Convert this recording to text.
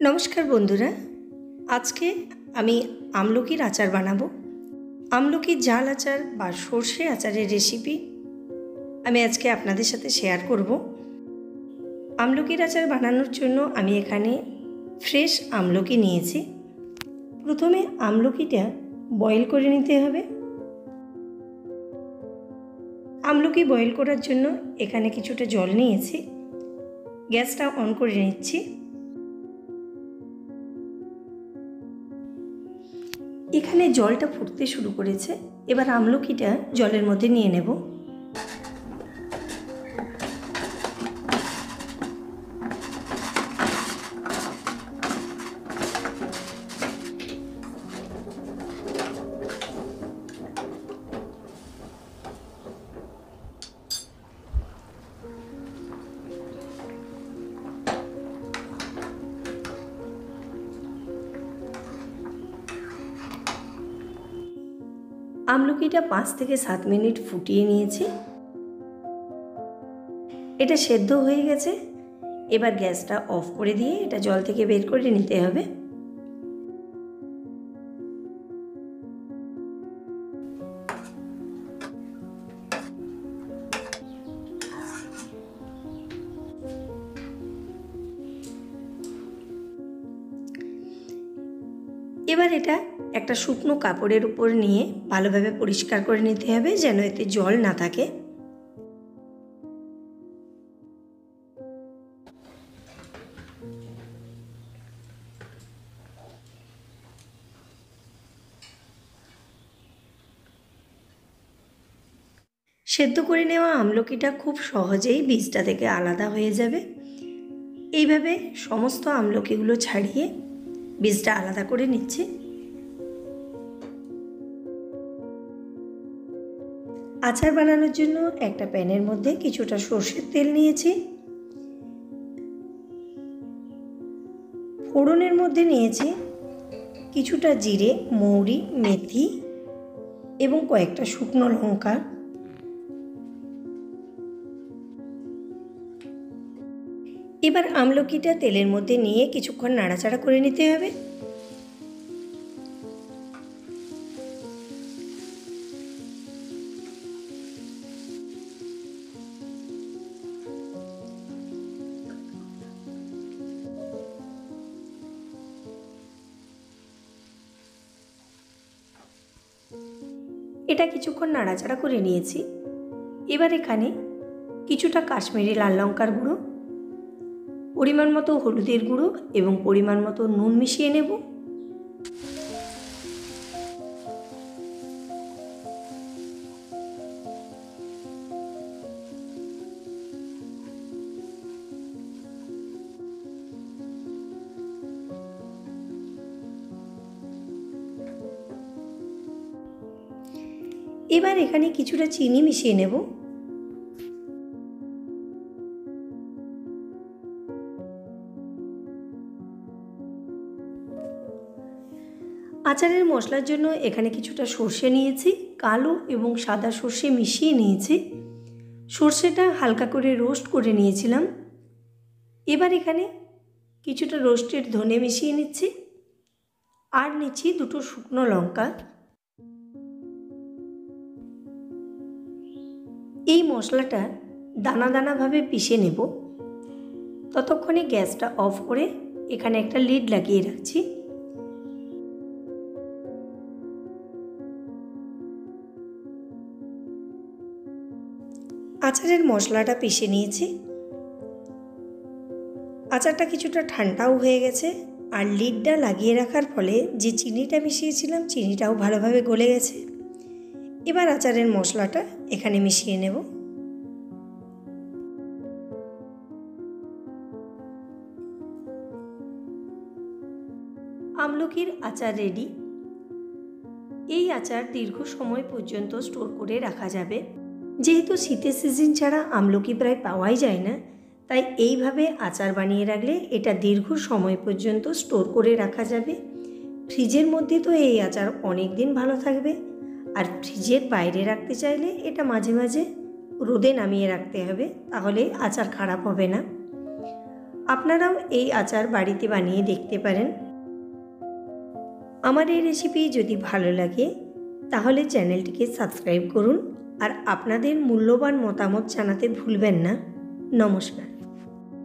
নমস্কার বন্ধুরা, আজকে আমি আমলকির আচার বানাবো। আমলকির ঝাল আচার বা সর্ষে আচারের রেসিপি আমি আজকে আপনাদের সাথে শেয়ার করব। আমলকির আচার বানানোর জন্য আমি এখানে ফ্রেশ আমলকি নিয়েছি। প্রথমে আমলকিটা বয়েল করে নিতে হবে। আমলকি বয়েল করার জন্য এখানে কিছুটা জল নিয়েছি। গ্যাসটা অন করে নিচ্ছি। এখানে জলটা ফুটতে শুরু করেছে। এবার আমলকিটা জলের মধ্যে নিয়ে নেব। আমলকিটা 5 থেকে 7 মিনিট ফুটিয়ে নিয়েছি। এটা সেদ্ধ হয়ে গেছে। এবার গ্যাসটা অফ করে দিয়ে এটা জল থেকে বের করে নিতে হবে। এবার এটা একটা শুকনো কাপড়ের উপর নিয়ে ভালোভাবে পরিষ্কার করে নিতে হবে, যেন এতে জল না থাকে। সেদ্ধ করে নেওয়া আমলকিটা খুব সহজেই বীজটা থেকে আলাদা হয়ে যাবে। এইভাবে সমস্ত আমলকিগুলো ছাড়িয়ে বীজটা আলাদা করে নিচ্ছি। আচার বানানোর জন্য একটা প্যানের মধ্যে কিছুটা সর্ষের তেল নিয়েছি। ফোড়নের মধ্যে নিয়েছি কিছুটা জিরে, মৌরি, মেথি এবং কয়েকটা শুকনো লঙ্কা। এবার আমলকিটা তেলের মধ্যে নিয়ে কিছুক্ষণ নাড়াচাড়া করে নিতে হবে। এটা কিছুক্ষণ নাড়াচাড়া করে নিয়েছি। এবার এখানে কিছুটা কাশ্মীরি লাল লঙ্কার গুঁড়ো, পরিমাণ মতো হলুদের গুঁড়ো এবং পরিমাণ মতো নুন মিশিয়ে নেব। এবার এখানে কিছুটা চিনি মিশিয়ে নেব। আচারের মশলার জন্য এখানে কিছুটা সর্ষে নিয়েছি, কালো এবং সাদা সর্ষে মিশিয়ে নিয়েছি। সর্ষেটা হালকা করে রোস্ট করে নিয়েছিলাম। এবার এখানে কিছুটা রোস্টেড ধনে মিশিয়ে নিচ্ছি আর নিচ্ছি দুটো শুকনো লঙ্কা। এই মশলাটা দানা দানাভাবে পিষে নেব। ততক্ষণে গ্যাসটা অফ করে এখানে একটা লিড লাগিয়ে রাখছি। আচারের মশলাটা পিষে নিয়েছি। আচারটা কিছুটা ঠান্ডাও হয়ে গেছে আর লিডটা লাগিয়ে রাখার ফলে যে চিনিটা মিশিয়েছিলাম চিনিটাও ভালোভাবে গলে গেছে। এবার আচারের মশলাটা এখানে মিশিয়ে নেব। আমলকির আচার রেডি। এই আচার দীর্ঘ সময় পর্যন্ত স্টোর করে রাখা যাবে। যেহেতু শীতের সিজন ছাড়া আমলকি প্রায় পাওয়াই যায় না, তাই এইভাবে আচার বানিয়ে রাখলে এটা দীর্ঘ সময় পর্যন্ত স্টোর করে রাখা যাবে। ফ্রিজের মধ্যে তো এই আচার অনেক দিন ভালো থাকবে, আর ফ্রিজের বাইরে রাখতে চাইলে এটা মাঝে মাঝে রোদে নামিয়ে রাখতে হবে, তাহলে আচার খারাপ হবে না। আপনারাও এই আচার বাড়িতে বানিয়ে দেখতে পারেন। আমার এই রেসিপি যদি ভালো লাগে তাহলে চ্যানেলটিকে সাবস্ক্রাইব করুন আর আপনাদের মূল্যবান মতামত জানাতে ভুলবেন না। নমস্কার।